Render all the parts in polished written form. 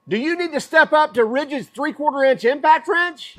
Do you need to step up to RIDGID's 3/4 inch impact wrench?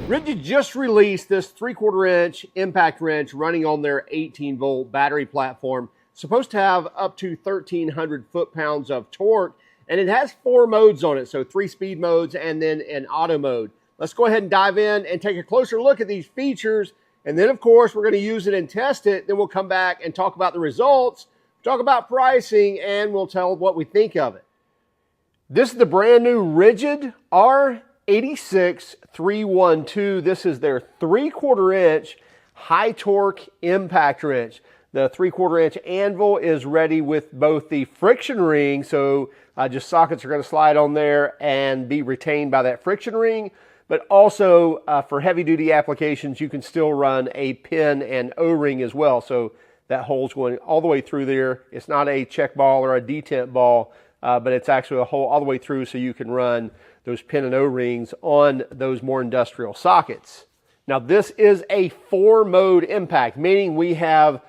RIDGID just released this 3/4 inch impact wrench running on their 18-volt battery platform. Supposed to have up to 1,300 foot-pounds of torque, and it has 4 modes on it, so 3 speed modes and then an auto mode. Let's go ahead and dive in and take a closer look at these features, and then of course we're going to use it and test it. Then we'll come back and talk about the results, talk about pricing, and we'll tell what we think of it. This is the brand new RIDGID R86312. This is their 3/4 inch high torque impact wrench. The 3/4 inch anvil is ready with both the friction ring, so just sockets are going to slide on there and be retained by that friction ring. But also for heavy duty applications, you can still run a pin and O-ring as well. So that hole's going all the way through there. It's not a check ball or a detent ball, but it's actually a hole all the way through, so you can run those pin and O-rings on those more industrial sockets. Now this is a 4-mode impact, meaning we have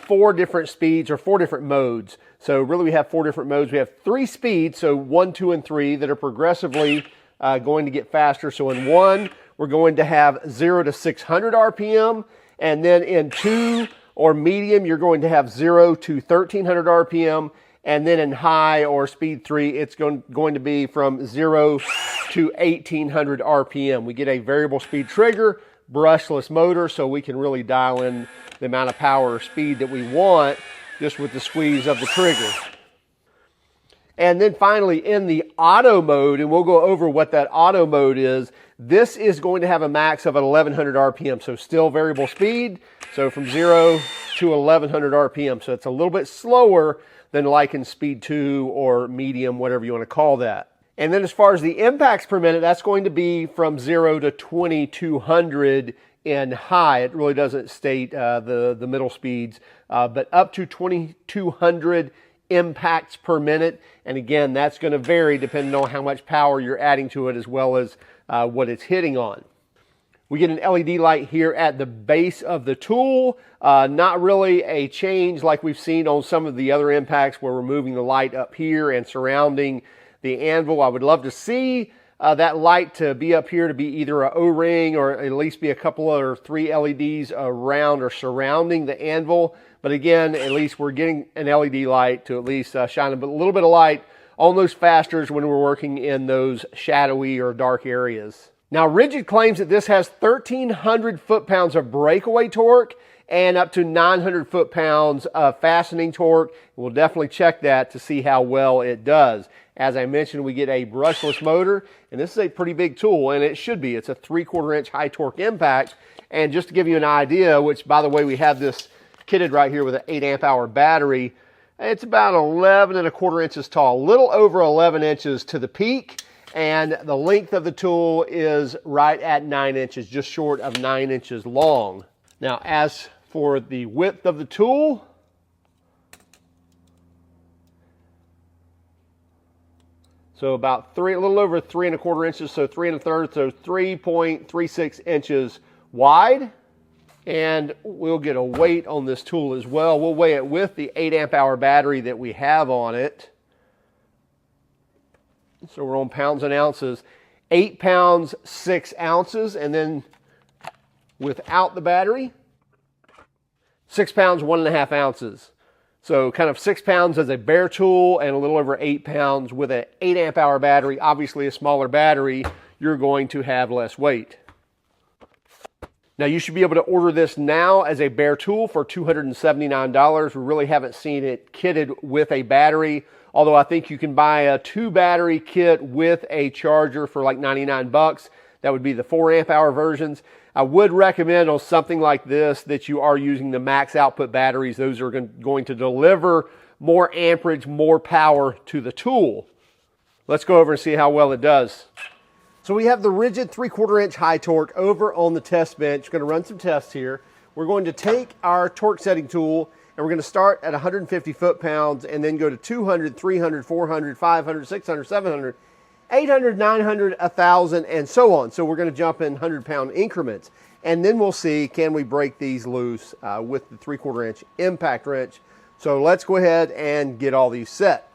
4 different speeds or 4 different modes. So really we have 4 different modes. We have 3 speeds, so 1, 2, and 3, that are progressively going to get faster. So in 1, we're going to have 0 to 600 RPM, and then in 2 or medium, you're going to have 0 to 1,300 RPM, and then in high or speed 3, it's going to be from 0 to 1,800 RPM. We get a variable speed trigger, brushless motor, so we can really dial in the amount of power or speed that we want just with the squeeze of the trigger. And then finally in the auto mode, and we'll go over what that auto mode is, this is going to have a max of 1,100 RPM, so still variable speed, so from 0 to 1,100 RPM. So it's a little bit slower than like in speed 2 or medium, whatever you want to call that. And then as far as the impacts per minute, that's going to be from 0 to 2,200 in high. It really doesn't state the middle speeds, but up to 2,200 impacts per minute. And again, that's going to vary depending on how much power you're adding to it, as well as what it's hitting on. We get an LED light here at the base of the tool. Not really a change like we've seen on some of the other impacts where we're moving the light up here and surrounding the anvil. I would love to see that light to be up here, to be either an O-ring or at least be a couple or 3 LEDs around or surrounding the anvil. But again, at least we're getting an LED light to at least shine a little bit of light on those fasters when we're working in those shadowy or dark areas. Now, RIDGID claims that this has 1,300 foot-pounds of breakaway torque and up to 900 foot-pounds of fastening torque. We'll definitely check that to see how well it does. As I mentioned, we get a brushless motor, and this is a pretty big tool, and it should be. It's a 3/4 inch high torque impact. And just to give you an idea, which by the way, we have this kitted right here with an 8 amp hour battery, it's about 11¼ inches tall, a little over 11 inches to the peak, and the length of the tool is right at 9 inches, just short of 9 inches long. Now, as for the width of the tool, so about a little over 3¼ inches, so 3 1/3, so 3.36 inches wide. And we'll get a weight on this tool as well. We'll weigh it with the 8 amp hour battery that we have on it. So we're on pounds and ounces. 8 pounds, 6 ounces. And then without the battery, 6 pounds, 1.5 ounces. So kind of 6 pounds as a bare tool and a little over 8 pounds with an 8 amp hour battery. Obviously a smaller battery, you're going to have less weight. Now you should be able to order this now as a bare tool for $279. We really haven't seen it kitted with a battery, although I think you can buy a 2 battery kit with a charger for like 99 bucks. That would be the 4 amp hour versions. I would recommend on something like this that you are using the max output batteries. Those are going to deliver more amperage, more power to the tool. Let's go over and see how well it does. So we have the RIDGID 3/4 inch high torque over on the test bench. We're going to run some tests here. We're going to take our torque setting tool and we're going to start at 150 foot-pounds and then go to 200, 300, 400, 500, 600, 700. 800, 900, 1,000, and so on. So we're going to jump in 100-pound increments. And then we'll see, can we break these loose with the 3/4 inch impact wrench. So let's go ahead and get all these set.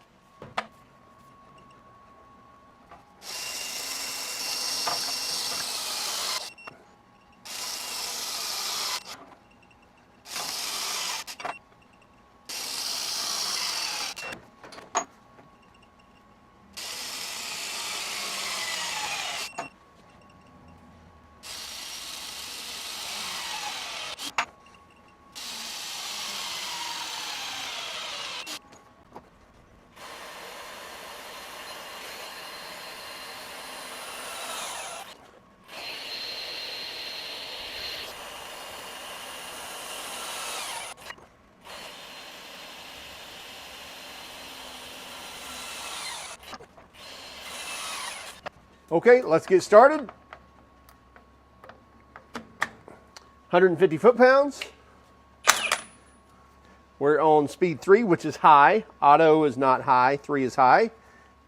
Okay, let's get started. 150 foot-pounds. We're on speed 3, which is high. Auto is not high, 3 is high.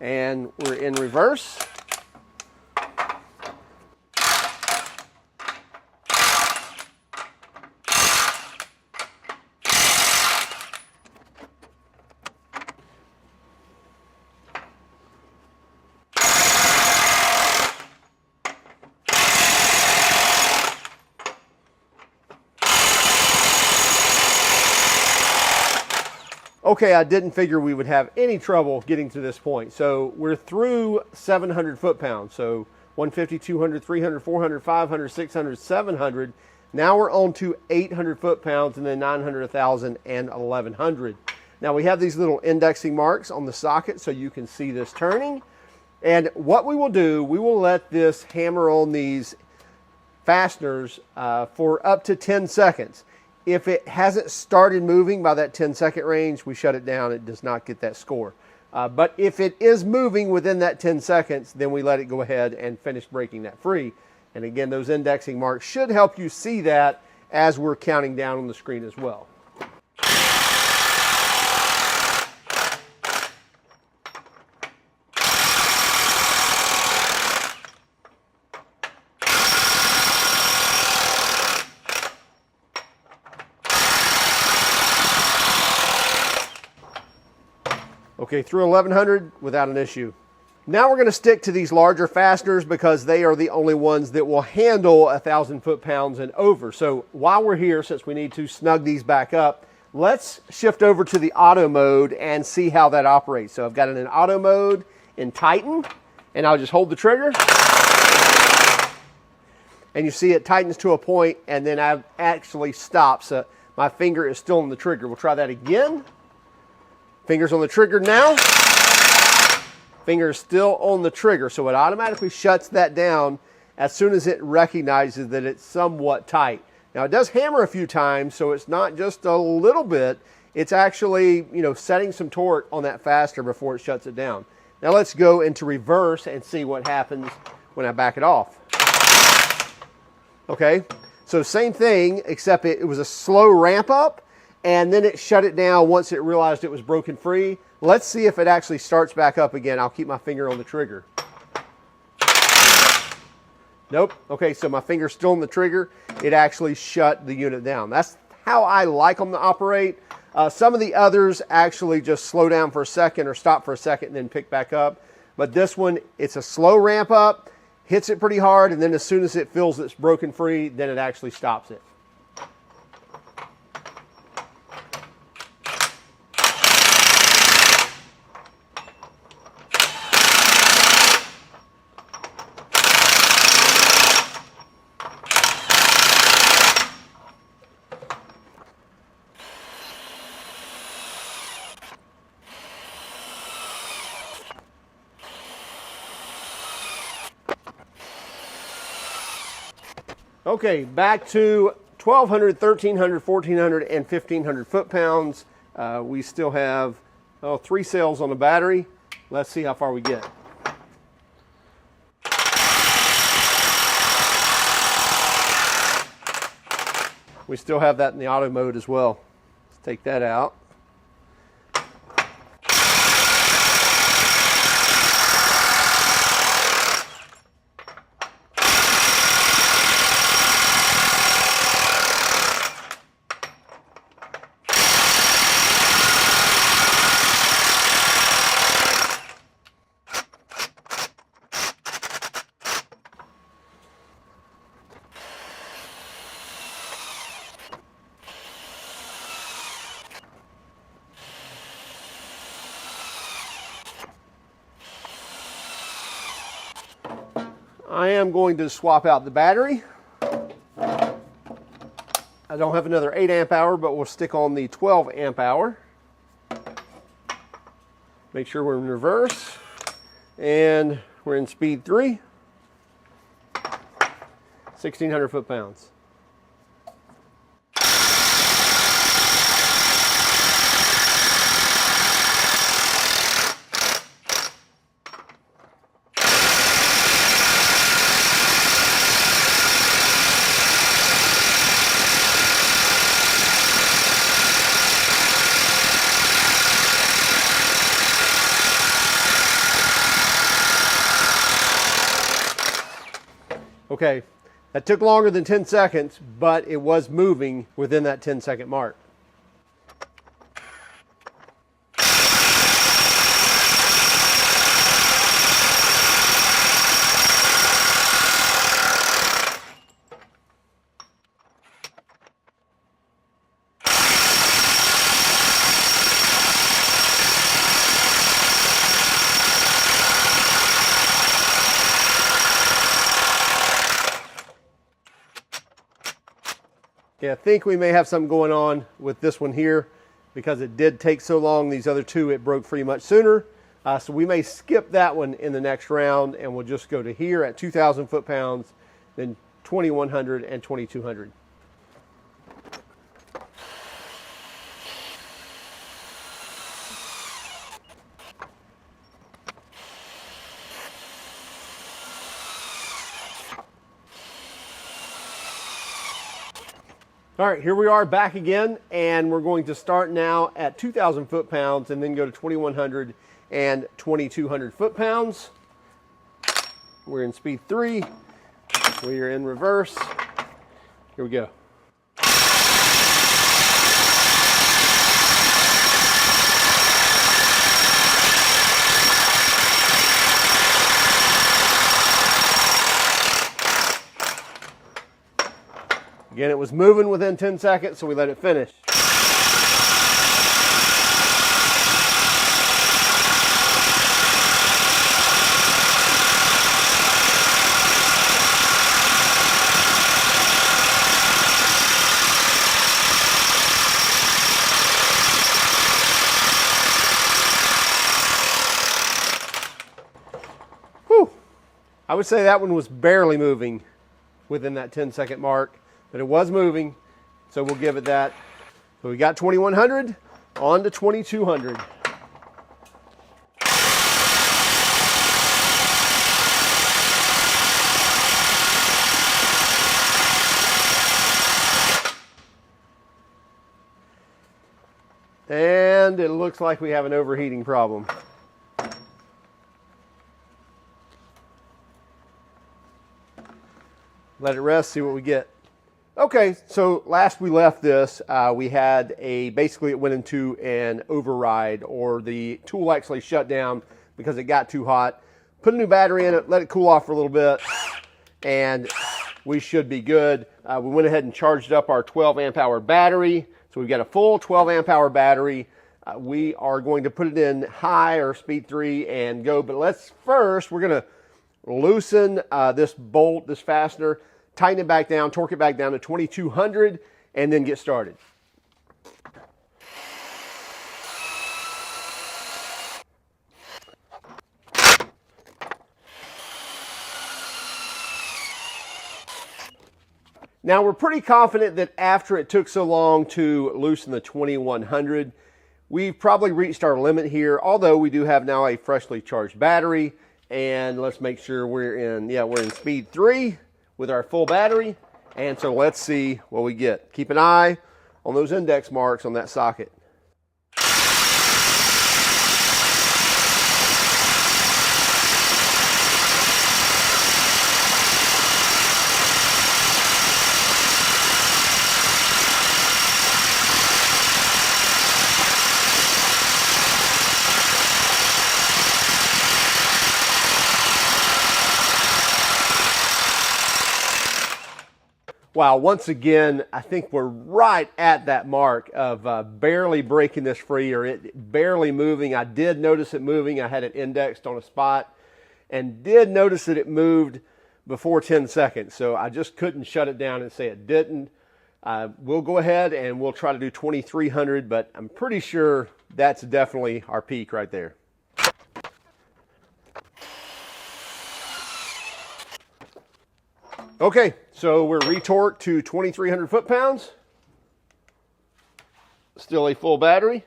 And we're in reverse. Okay, I didn't figure we would have any trouble getting to this point. So we're through 700 foot-pounds. So 150, 200, 300, 400, 500, 600, 700. Now we're on to 800 foot-pounds, and then 900, 1,000, and 1,100. Now we have these little indexing marks on the socket so you can see this turning. And what we will do, we will let this hammer on these fasteners for up to 10 seconds. If it hasn't started moving by that 10-second range, we shut it down. It does not get that score. But if it is moving within that 10 seconds, then we let it go ahead and finish breaking that free. And again, those indexing marks should help you see that as we're counting down on the screen as well. Okay, through 1,100 without an issue. Now we're going to stick to these larger fasteners because they are the only ones that will handle 1,000 foot-pounds and over. So while we're here, since we need to snug these back up, let's shift over to the auto mode and see how that operates. So I've got it in auto mode in Tighten, and I'll just hold the trigger. And you see it tightens to a point, and then I've actually stopped. So my finger is still on the trigger. We'll try that again. Fingers on the trigger now. Finger is still on the trigger, so it automatically shuts that down as soon as it recognizes that it's somewhat tight. Now it does hammer a few times, so it's not just a little bit. It's actually, setting some torque on that fastener before it shuts it down. Now let's go into reverse and see what happens when I back it off. Okay, so same thing, except it was a slow ramp up, and then it shut it down once it realized it was broken free. Let's see if it actually starts back up again. I'll keep my finger on the trigger. Nope. Okay, so my finger's still on the trigger. It actually shut the unit down. That's how I like them to operate. Some of the others actually just slow down for a second or stop for a second and then pick back up. But this one, it's a slow ramp up, hits it pretty hard, and then as soon as it feels it's broken free, then it actually stops it. Okay, back to 1,200, 1,300, 1,400, and 1,500 foot-pounds. We still have 3 cells on the battery. Let's see how far we get. We still have that in the auto mode as well. Let's take that out. I am going to swap out the battery. I don't have another 8 amp hour, but we'll stick on the 12 amp hour. Make sure we're in reverse. And we're in speed 3. 1,600 foot-pounds. Okay, that took longer than 10 seconds, but it was moving within that 10-second mark. Yeah, I think we may have something going on with this one here because it did take so long. These other two, it broke pretty much sooner. So we may skip that one in the next round and we'll just go to here at 2,000 foot-pounds, then 2,100 and 2,200. All right, here we are back again, and we're going to start now at 2,000 foot-pounds and then go to 2,100 and 2,200 foot-pounds. We're in speed 3. We are in reverse. Here we go. Again, it was moving within 10 seconds, so we let it finish. Whew. I would say that one was barely moving within that 10-second mark. But it was moving, so we'll give it that. So we got 2,100 on to 2,200. And it looks like we have an overheating problem. Let it rest, see what we get. Okay, so last we left this, we had basically it went into an override, or the tool actually shut down because it got too hot. Put a new battery in it, let it cool off for a little bit, and we should be good. We went ahead and charged up our 12 amp hour battery. So we've got a full 12 amp hour battery. We are going to put it in high or speed 3 and go, but we're gonna loosen this bolt, this fastener, tighten it back down, torque it back down to 2,200, and then get started. Now we're pretty confident that after it took so long to loosen the 2,100, we've probably reached our limit here, although we do have now a freshly charged battery. And let's make sure we're in speed 3 with our full battery. And so let's see what we get. Keep an eye on those index marks on that socket. Wow, once again, I think we're right at that mark of barely breaking this free, or it barely moving. I did notice it moving. I had it indexed on a spot and did notice that it moved, before 10 seconds. So I just couldn't shut it down and say it didn't. We'll go ahead and we'll try to do 2300, but I'm pretty sure that's definitely our peak right there. Okay, so we're retorqued to 2300 foot-pounds. Still a full battery.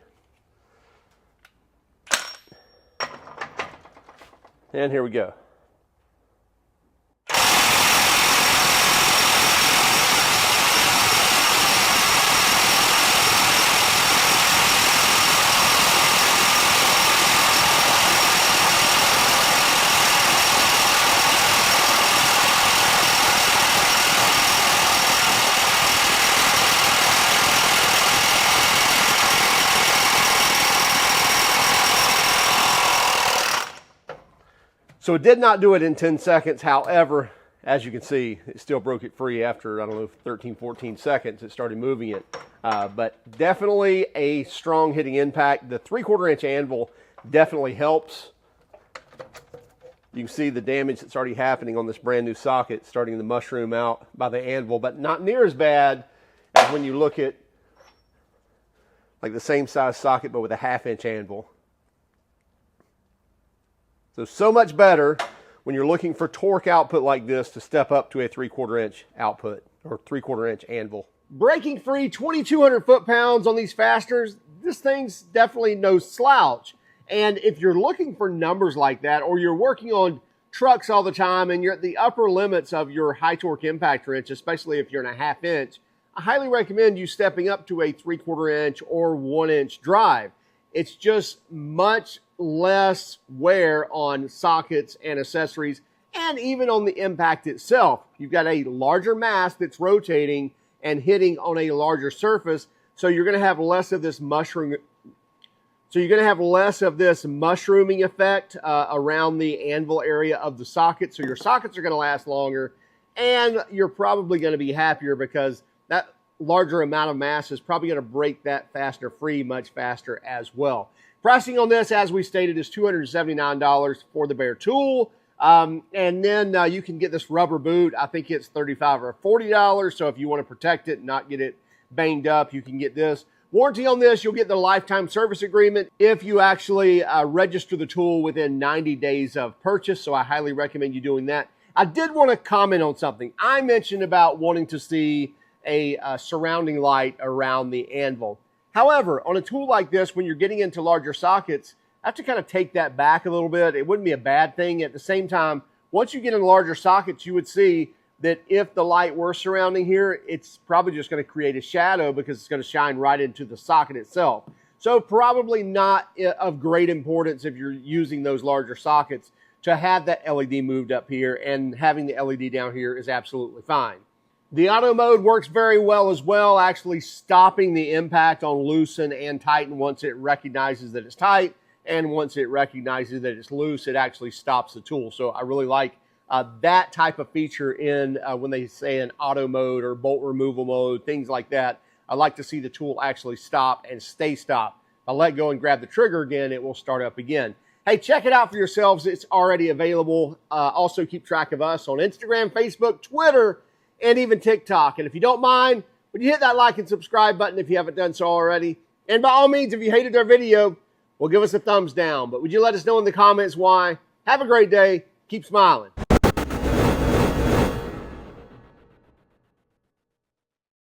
And here we go. So it did not do it in 10 seconds. However, as you can see, it still broke it free after, I don't know, 13, 14 seconds. It started moving it. But definitely a strong hitting impact. The 3/4 inch anvil definitely helps. You can see the damage that's already happening on this brand new socket, starting to mushroom out by the anvil, but not near as bad as when you look at like the same size socket, but with a 1/2 inch anvil. So much better when you're looking for torque output like this to step up to a 3/4 inch output or 3/4 inch anvil. Breaking free 2200 foot-pounds on these fasteners, this thing's definitely no slouch. And if you're looking for numbers like that, or you're working on trucks all the time and you're at the upper limits of your high torque impact wrench, especially if you're in a 1/2 inch, I highly recommend you stepping up to a 3/4 inch or 1 inch drive. It's just much less wear on sockets and accessories, and even on the impact itself. You've got a larger mass that's rotating and hitting on a larger surface, so you're going to have less of this mushrooming. So you're going to have less of this mushrooming effect around the anvil area of the socket. So your sockets are going to last longer, and you're probably going to be happier because that larger amount of mass is probably going to break that fastener free much faster as well. Pricing on this, as we stated, is $279 for the bare tool. And then you can get this rubber boot. I think it's $35 or $40. So if you want to protect it and not get it banged up, you can get this. Warranty on this, you'll get the lifetime service agreement if you actually register the tool within 90 days of purchase. So I highly recommend you doing that. I did want to comment on something. I mentioned about wanting to see a surrounding light around the anvil. However, on a tool like this, when you're getting into larger sockets, I have to kind of take that back a little bit. It wouldn't be a bad thing. At the same time, once you get in larger sockets, you would see that if the light were surrounding here, it's probably just going to create a shadow because it's going to shine right into the socket itself. So probably not of great importance if you're using those larger sockets to have that LED moved up here, and having the LED down here is absolutely fine. The auto mode works very well as well, actually stopping the impact on loosen and tighten once it recognizes that it's tight, and once it recognizes that it's loose, it actually stops the tool. So I really like that type of feature in when they say an auto mode or bolt removal mode, things like that. I like to see the tool actually stop and stay stopped. If I let go and grab the trigger again, it will start up again. Hey, check it out for yourselves. It's already available. Also keep track of us on Instagram, Facebook, Twitter, and even TikTok. And if you don't mind, would you hit that like and subscribe button if you haven't done so already? And by all means, if you hated our video, well, give us a thumbs down. But would you let us know in the comments why? Have a great day. Keep smiling.